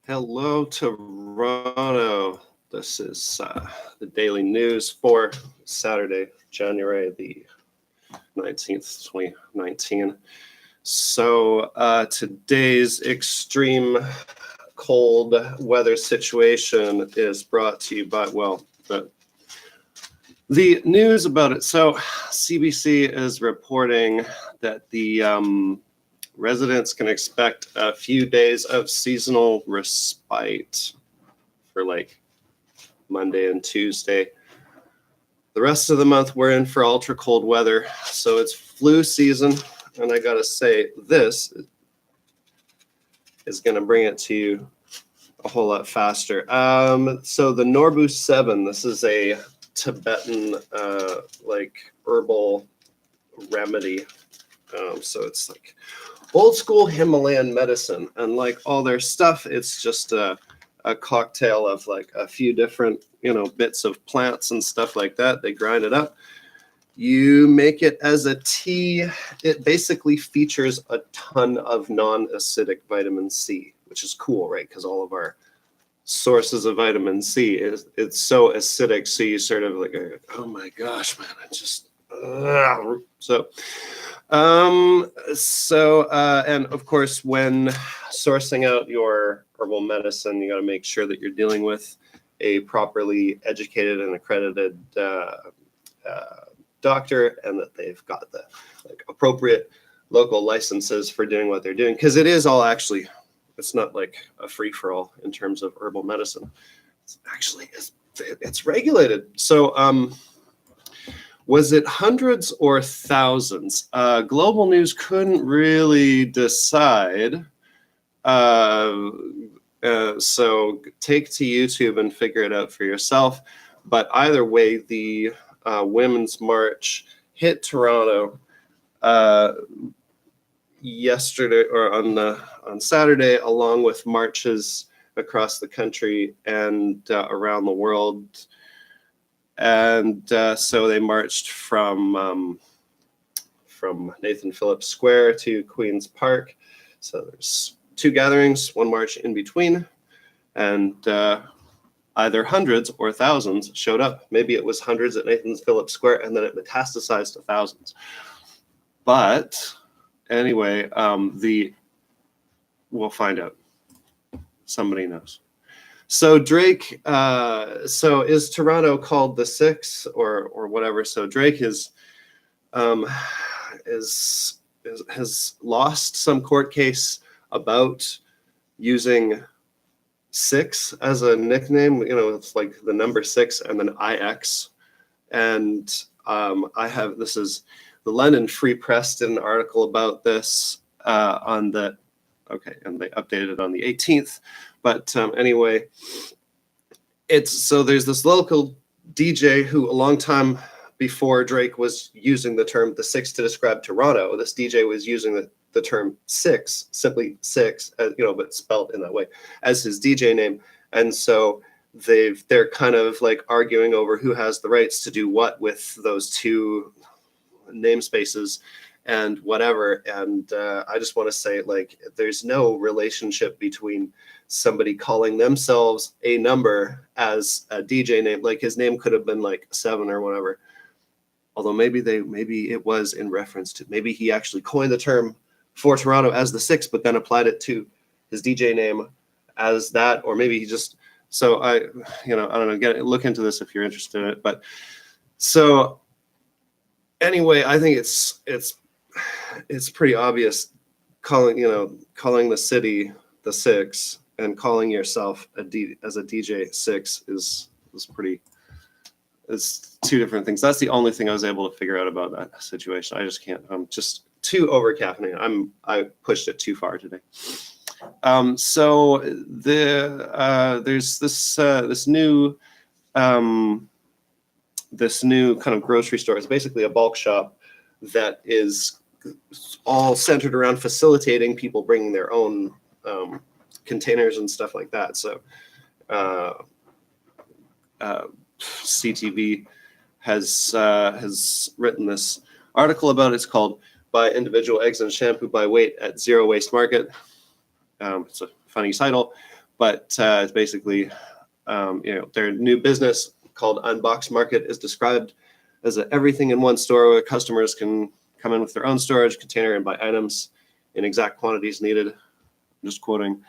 Hello, Toronto. This is the daily news for Saturday, January the 19th, 2019. So today's extreme cold weather situation is brought to you by, the news about it. So CBC is reporting that the residents can expect a few days of seasonal respite for like Monday and Tuesday. The rest of the month we're in for ultra cold weather, so it's flu season, and I gotta say this is gonna bring it to you a whole lot faster. So the Norbu 7, this is a Tibetan herbal remedy. So it's like old school Himalayan medicine, and like all their stuff, it's just a cocktail of like a few different bits of plants and stuff like that. They grind it up, you make it as a tea. It basically features a ton of non-acidic vitamin C, which is cool, right? Because all of our sources of vitamin C it's so acidic, so you sort of like, oh my gosh, man, I just and of course, when sourcing out your herbal medicine, you got to make sure that you're dealing with a properly educated and accredited doctor, and that they've got the appropriate local licenses for doing what they're doing, because it is all actually, it's not like a free-for-all in terms of herbal medicine. It's regulated. So was it hundreds or thousands? Global News couldn't really decide. So take to YouTube and figure it out for yourself. But either way, the Women's March hit Toronto yesterday, or on Saturday, along with marches across the country and around the world. And so they marched from Nathan Phillips Square to Queen's Park. So there's two gatherings, one march in between, and either hundreds or thousands showed up. Maybe it was hundreds at Nathan Phillips Square, and then it metastasized to thousands. But anyway, we'll find out. Somebody knows. So Drake, so is Toronto called the Six or whatever? So Drake has lost some court case about using 6 as a nickname. It's like the number 6 and then IX. And this is the London Free Press did an article about this and they updated it on the 18th. But anyway, there's this local DJ who a long time before Drake was using the term the Six to describe Toronto, this DJ was using the term Six, simply Six, but spelled in that way, as his DJ name. And so they're kind of like arguing over who has the rights to do what with those two namespaces and whatever. And I just want to say, there's no relationship between somebody calling themselves a number as a DJ name. Like his name could have been like 7 or whatever. Although maybe it was in reference to, maybe he actually coined the term for Toronto as the 6, but then applied it to his DJ name as that, or maybe he just. So I don't know. Look into this if you're interested in it. But so anyway, I think it's pretty obvious calling the city the 6 and calling yourself as a DJ 6 is pretty. It's two different things. That's the only thing I was able to figure out about that situation. I just can't. I'm just too over caffeinated. I pushed it too far today. So there's this new kind of grocery store. It's basically a bulk shop that is all centered around facilitating people bringing their own containers and stuff like that. So CTV has written this article about it. It's called "Buy Individual Eggs and Shampoo by Weight at Zero Waste Market." It's a funny title, But it's basically, their new business called Unbox Market is described as everything in one store where customers can come in with their own storage container and buy items in exact quantities needed. I'm just quoting,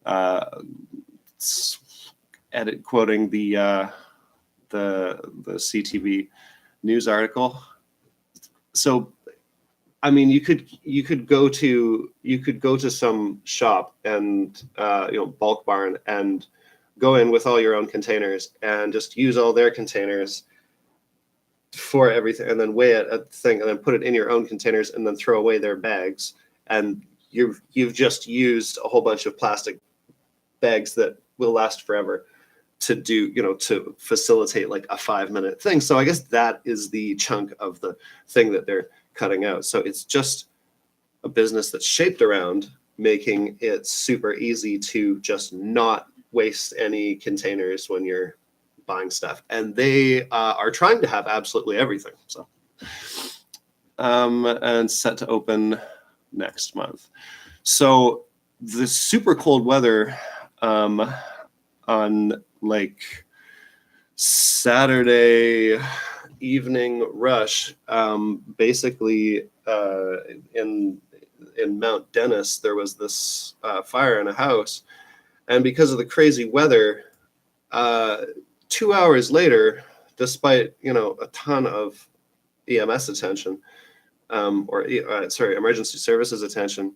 quoting the CTV news article. So, I mean, you could go to some shop and bulk barn and go in with all your own containers and just use all their containers for everything, and then weigh it at the thing, and then put it in your own containers, and then throw away their bags, and you've just used a whole bunch of plastic bags that will last forever to do, to facilitate like a 5-minute thing. So I guess that is the chunk of the thing that they're cutting out. So it's just a business that's shaped around making it super easy to just not waste any containers when you're buying stuff. And they are trying to have absolutely everything. So, and set to open next month. So the super cold weather on like Saturday evening rush, basically in Mount Dennis, there was this fire in a house, and because of the crazy weather, 2 hours later, despite a ton of EMS attention, emergency services attention,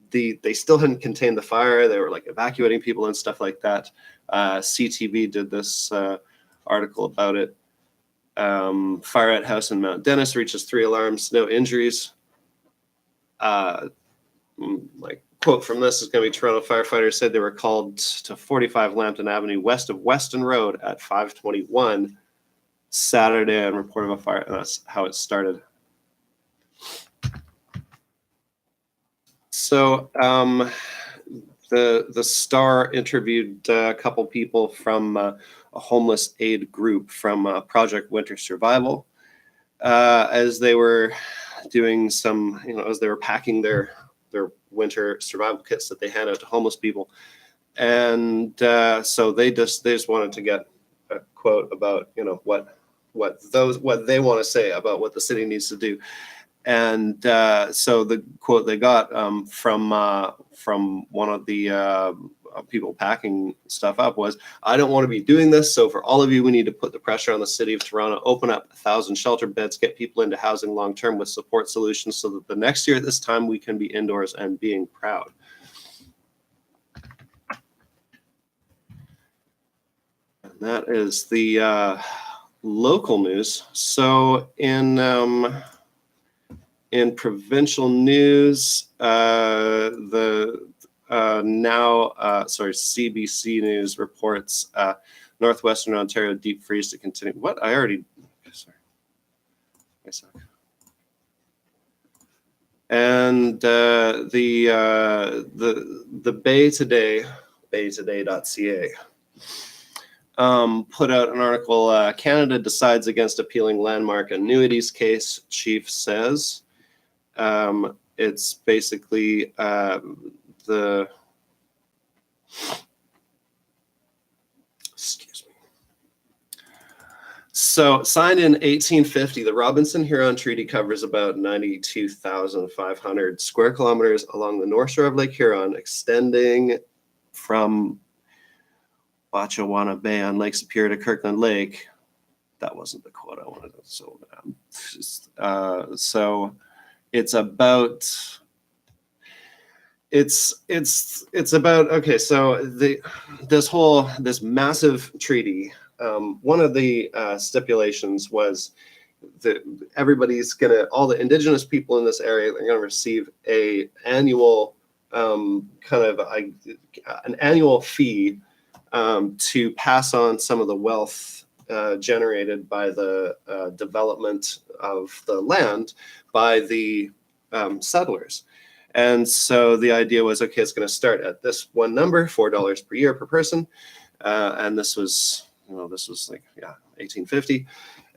they still hadn't contained the fire. They were like evacuating people and stuff like that. CTV did this article about it. Fire at house in Mount Dennis reaches 3 alarms, no injuries. Quote from this is going to be Toronto firefighters said they were called to 45 Lambton Avenue west of Weston Road at 5:21 Saturday and reported a fire, and that's how it started. So the Star interviewed a couple people from a homeless aid group from Project Winter Survival as they were doing some, as they were packing their winter survival kits that they hand out to homeless people. And so they just wanted to get a quote about, what they want to say about what the city needs to do. And so the quote they got from one of the people packing stuff up was, "I don't want to be doing this. So for all of you, we need to put the pressure on the city of Toronto, open up 1,000 shelter beds, get people into housing long-term with support solutions so that the next year at this time, we can be indoors and being proud." And that is the local news. So in provincial news, CBC News reports Northwestern Ontario deep freeze to continue. What? Sorry. I suck. And the Bay Today, baytoday.ca, put out an article, Canada decides against appealing landmark annuities case, chief says. It's basically So signed in 1850, the Robinson-Huron Treaty covers about 92,500 square kilometers along the north shore of Lake Huron, extending from Botswana Bay on Lake Superior to Kirkland Lake. That wasn't the quote I wanted. So it's about. It's about, okay, so this massive treaty, one of the stipulations was that all the Indigenous people in this area are going to receive an annual fee to pass on some of the wealth generated by the development of the land by the settlers. And so the idea was, okay, it's going to start at this one number, $4 per year per person. And this was like, 1850.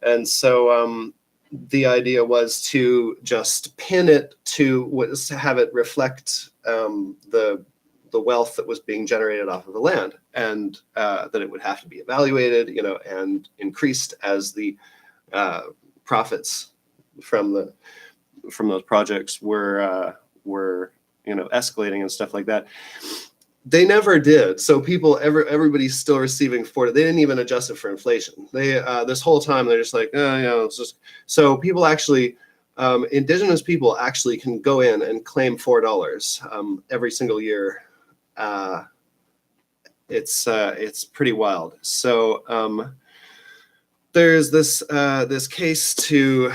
And so the idea was to just pin it to have it reflect the the wealth that was being generated off of the land, and that it would have to be evaluated, and increased as the profits from those projects were escalating and stuff like that. They never did. So everybody's still receiving for it. They didn't even adjust it for inflation. They this whole time they're just like, it's just. So people actually, Indigenous people actually can go in and claim $4 every single year. It's pretty wild. So there's this case to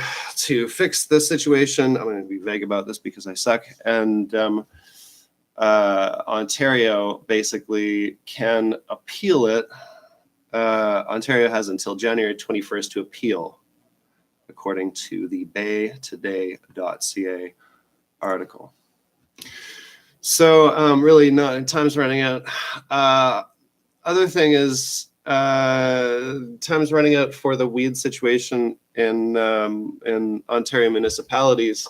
fix this situation. I'm going to be vague about this because I suck. And Ontario basically can appeal it. Ontario has until January 21st to appeal, according to the baytoday.ca article. So really, time's running out. Other thing is time's running out for the weed situation in Ontario municipalities.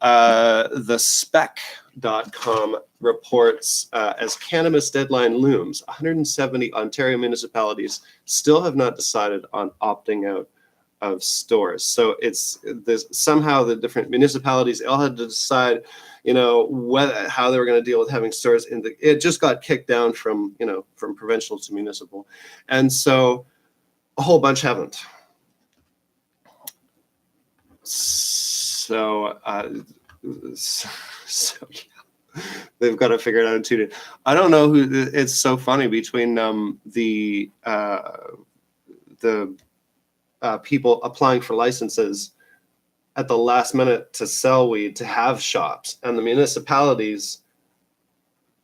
The spec.com reports as cannabis deadline looms, 170 Ontario municipalities still have not decided on opting out of stores. So somehow the different municipalities all had to decide, how they were going to deal with having stores it just got kicked down from provincial to municipal. And so a whole bunch haven't. So yeah, they've got to figure it out too. I don't know who. It's so funny between the people applying for licenses at the last minute to sell weed, to have shops, and the municipalities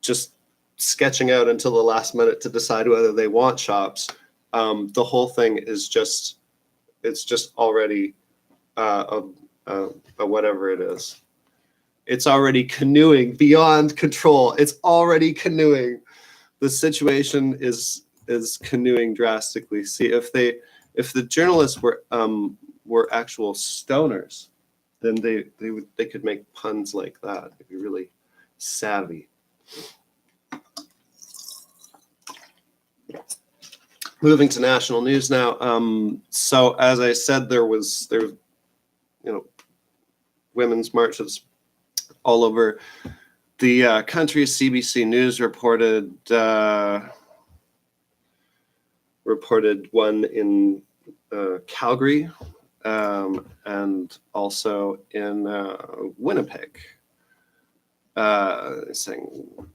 just sketching out until the last minute to decide whether they want shops. The whole thing is just already whatever it is. It's already canoeing beyond control. It's already canoeing. The situation is canoeing drastically. See, if the journalists were actual stoners, then they could make puns like that. They'd be really savvy. Moving to national news now. So as I said, there women's marches all over the country. CBC News reported one in Calgary and also in Winnipeg, saying,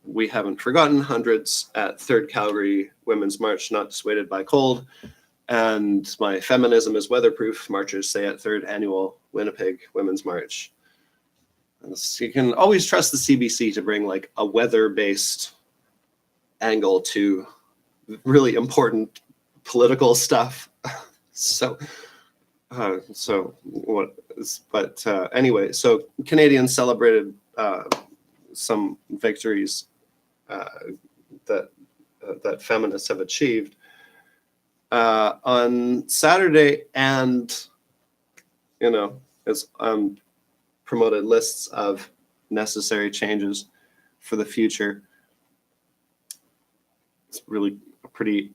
"We haven't forgotten, hundreds at 3rd Calgary Women's March not dissuaded by cold, and my feminism is weatherproof," marchers say at 3rd Annual Winnipeg Women's March. And you can always trust the CBC to bring like a weather-based angle to really important political stuff. Anyway, so Canadians celebrated some victories that feminists have achieved on Saturday, and it's promoted lists of necessary changes for the future. It's really a pretty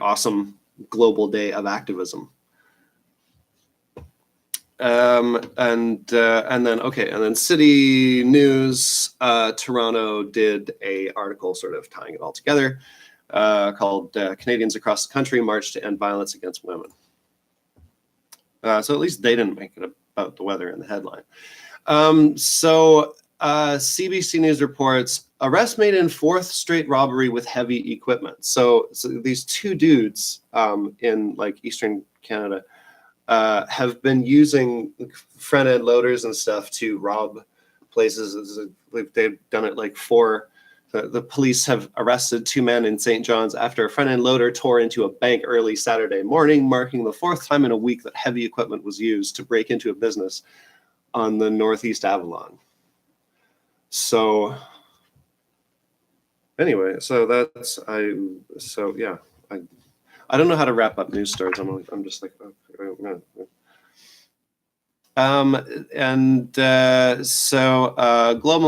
awesome global day of activism. And then City News, Toronto did a article sort of tying it all together, called "Canadians Across the Country March to End Violence Against Women." So at least they didn't make it about the weather in the headline. CBC News reports, arrest made in 4th straight robbery with heavy equipment. So these two dudes in like Eastern Canada have been using front end loaders and stuff to rob places. They've done it like the police have arrested 2 men in St. John's after a front end loader tore into a bank early Saturday morning, marking the 4th time in a week that heavy equipment was used to break into a business on the Northeast Avalon. So anyway, I don't know how to wrap up news stories. I'm just like, Global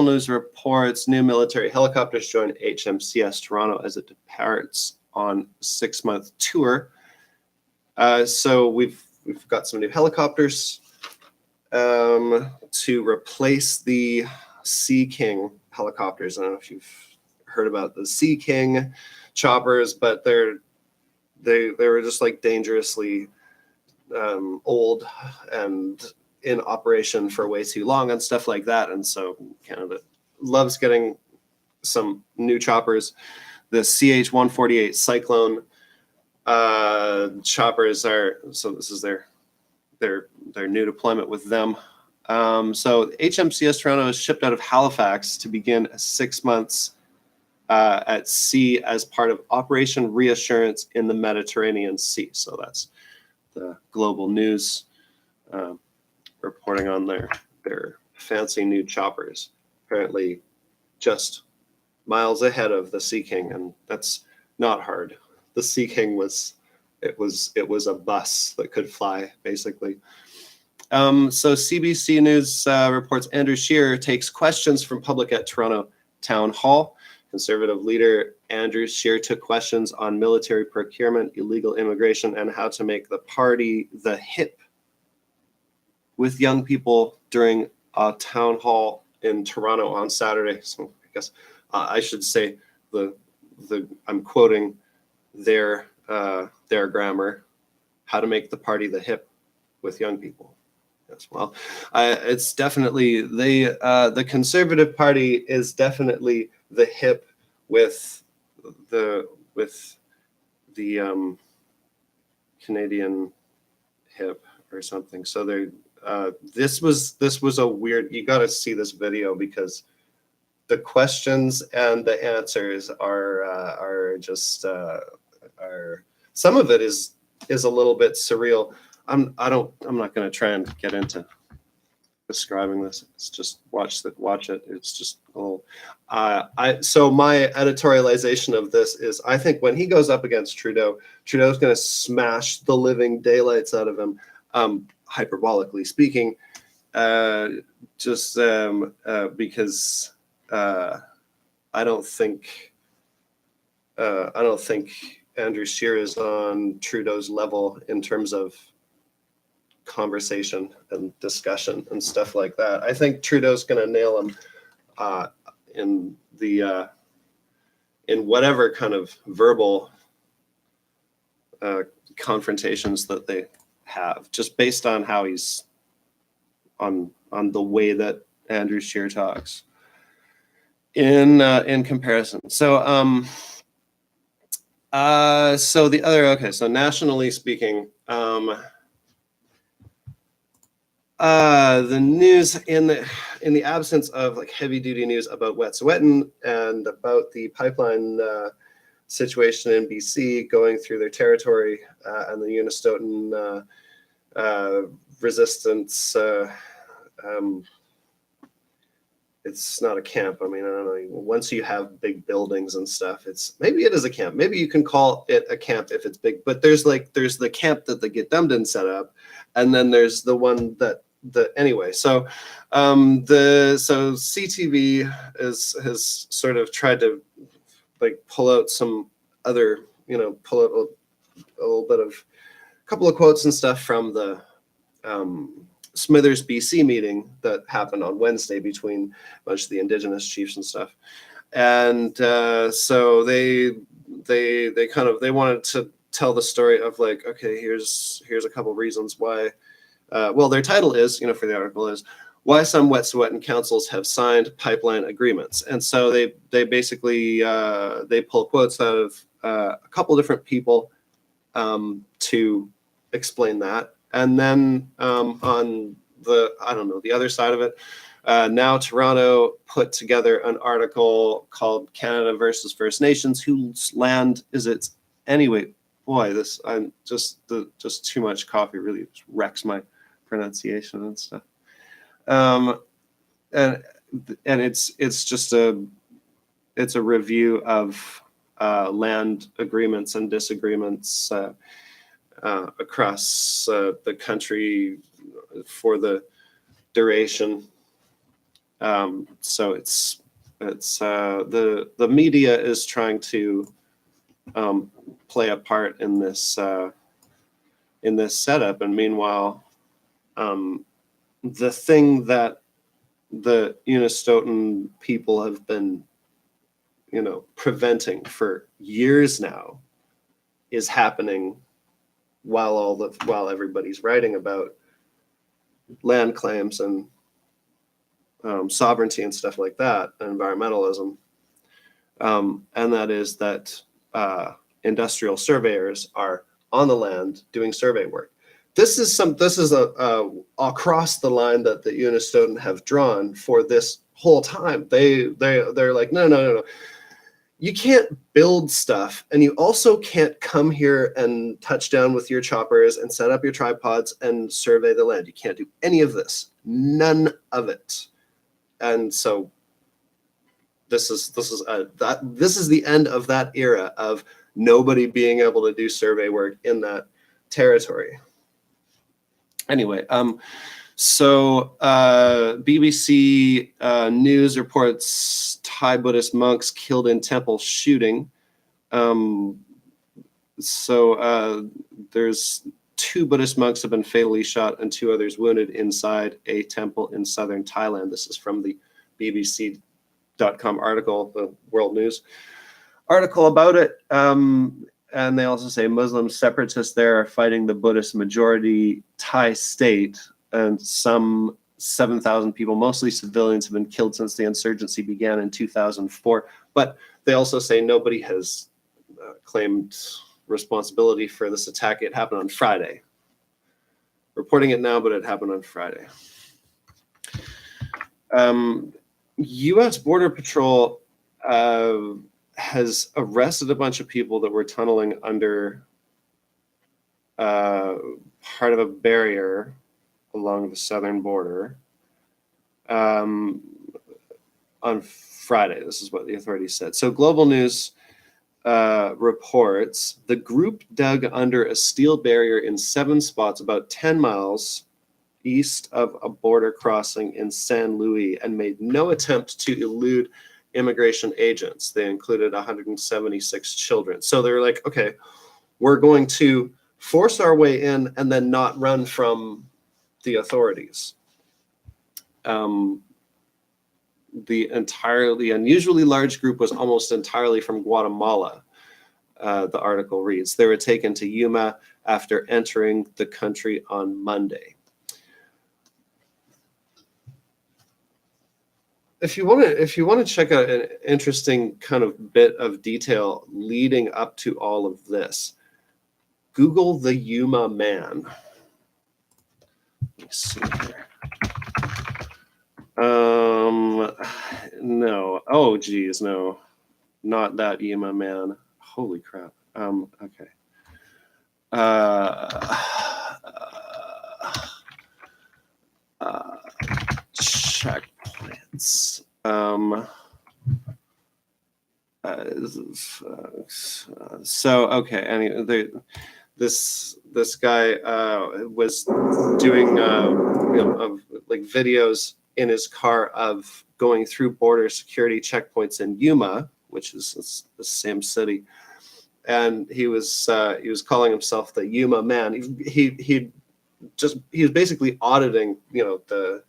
News reports new military helicopters join HMCS Toronto as it departs on 6-month tour. So we've got some new helicopters to replace the Sea King helicopters. I don't know if you've heard about the Sea King choppers, but they were just like dangerously old and in operation for way too long and stuff like that. And so Canada loves getting some new choppers. The CH-148 Cyclone choppers are, so this is their new deployment with them. So HMCS Toronto is shipped out of Halifax to begin 6 months at sea as part of Operation Reassurance in the Mediterranean Sea. So that's the Global News reporting on their fancy new choppers, apparently just miles ahead of the Sea King, and that's not hard. The Sea King was a bus that could fly, basically. So CBC News reports Andrew Scheer takes questions from public at Toronto Town Hall. Conservative leader Andrew Scheer took questions on military procurement, illegal immigration, and how to make the party the hip with young people during a town hall in Toronto on Saturday. So I guess I should say I'm quoting their grammar, how to make the party the hip with young people. Yes, well, it's definitely the Conservative Party is definitely the hip with the Canadian hip or something. So they're this was a weird. You got to see this video because the questions and the answers are just are some of it is a little bit surreal. I'm not going to try and get into describing this. It's just watch it. It's just a little. So my editorialization of this is I think when he goes up against Trudeau's going to smash the living daylights out of him. Hyperbolically speaking, because I don't think Andrew Scheer is on Trudeau's level in terms of conversation and discussion and stuff like that. I think Trudeau's going to nail him in whatever kind of verbal confrontations that they have, just based on how he's on the way that Andrew Scheer talks in comparison. So so the other so nationally speaking, the news in the absence of like heavy duty news about Wet'suwet'en and about the pipeline situation in BC going through their territory and the Unistoten resistance. It's not a camp. I mean, I don't know. Once you have big buildings and stuff, maybe it is a camp. Maybe you can call it a camp if it's big. But there's the camp that the Get Dumdin set up, and then there's the one anyway. So CTV has sort of tried to like pull out some other, pull out a little bit of a couple of quotes and stuff from the Smithers BC meeting that happened on Wednesday between a bunch of the Indigenous chiefs and stuff. And so they wanted to tell the story of like, okay, here's a couple of reasons why. Well, their title is, for the article is why some Wet'suwet'en councils have signed pipeline agreements. And so they basically they pull quotes out of a couple different people to explain that. And then on the other side of it, Now Toronto put together an article called Canada versus First Nations, whose land is it anyway? Boy, I'm just too much coffee really wrecks my pronunciation and stuff. And it's just a review of land agreements and disagreements across the country for the duration. So it's the media is trying to play a part in this setup, and meanwhile, the thing that the Unistoten people have been, preventing for years now is happening while everybody's writing about land claims and sovereignty and stuff like that, and environmentalism. And that is that industrial surveyors are on the land doing survey work. This is a across the line that the Unistoten have drawn for this whole time. They're like, no. You can't build stuff, and you also can't come here and touch down with your choppers and set up your tripods and survey the land. You can't do any of this. None of it. And so this is the end of that era of nobody being able to do survey work in that territory. Anyway, so BBC News reports Thai Buddhist monks killed in temple shooting. There's 2 Buddhist monks have been fatally shot and 2 others wounded inside a temple in southern Thailand. This is from the BBC.com article, the World News article about it. And they also say Muslim separatists there are fighting the Buddhist majority Thai state, and some 7,000 people, mostly civilians, have been killed since the insurgency began in 2004. But they also say nobody has claimed responsibility for this attack. It happened on Friday. Reporting it now, but it happened on Friday. U.S. Border Patrol has arrested a bunch of people that were tunneling under part of a barrier along the southern border on Friday. This is what the authorities said. So Global News reports the group dug under a steel barrier in 7 spots about 10 miles east of a border crossing in San Luis and made no attempt to elude immigration agents. They included 176 children. So they're like, okay, we're going to force our way in and then not run from the authorities. The unusually large group was almost entirely from Guatemala, the article reads. They were taken to Yuma after entering the country on Monday. If you want to check out an interesting kind of bit of detail leading up to all of this, Google the Yuma Man. Let me see here. No. Oh, geez, no, not that Yuma Man. Holy crap. Okay. Checkpoints. So okay. Anyway, this guy was doing like videos in his car of going through border security checkpoints in Yuma, which is the same city, and he was calling himself the Yuma Man. He was basically auditing the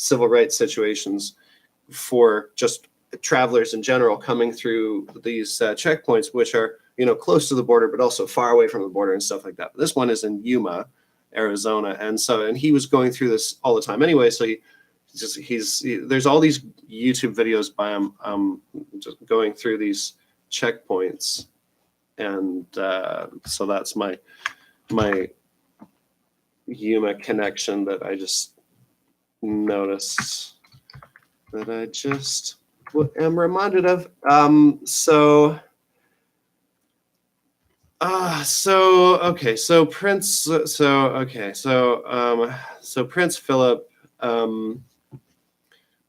civil rights situations for just travelers in general coming through these checkpoints, which are close to the border but also far away from the border and stuff like that. But this one is in Yuma, Arizona, and he was going through this all the time anyway. So there's all these YouTube videos by him just going through these checkpoints, and so that's my Yuma connection that I just noticed that I just am reminded of. So Prince Philip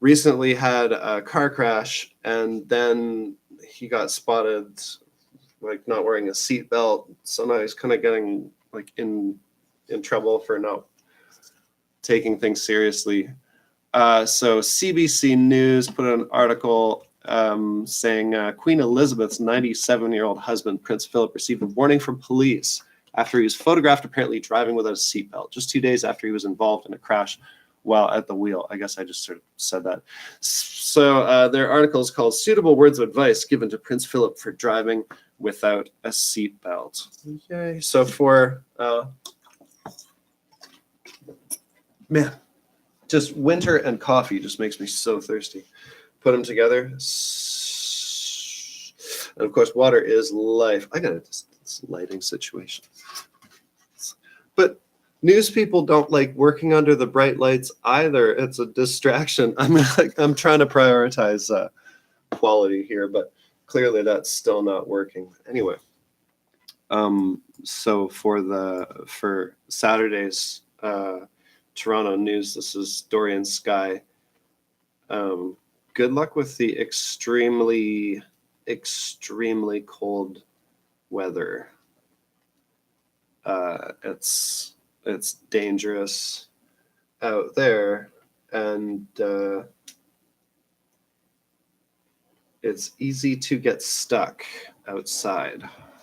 recently had a car crash, and then he got spotted like not wearing a seatbelt. So now he's kind of getting like in trouble for not taking things seriously. So CBC News put out an article saying Queen Elizabeth's 97-year-old husband, Prince Philip, received a warning from police after he was photographed apparently driving without a seatbelt, just 2 days after he was involved in a crash while at the wheel. I guess I just sort of said that. So their article is called Suitable Words of Advice Given to Prince Philip for Driving Without a Seatbelt. Yay. So for, man, just winter and coffee just makes me so thirsty. Put them together. And of course, water is life. I got this lighting situation. But news people don't like working under the bright lights either. It's a distraction. I'm trying to prioritize quality here, but clearly that's still not working. Anyway, so for Saturday's Toronto news, this is Dorian Sky. Good luck with the extremely, extremely cold weather. It's dangerous out there, and it's easy to get stuck outside.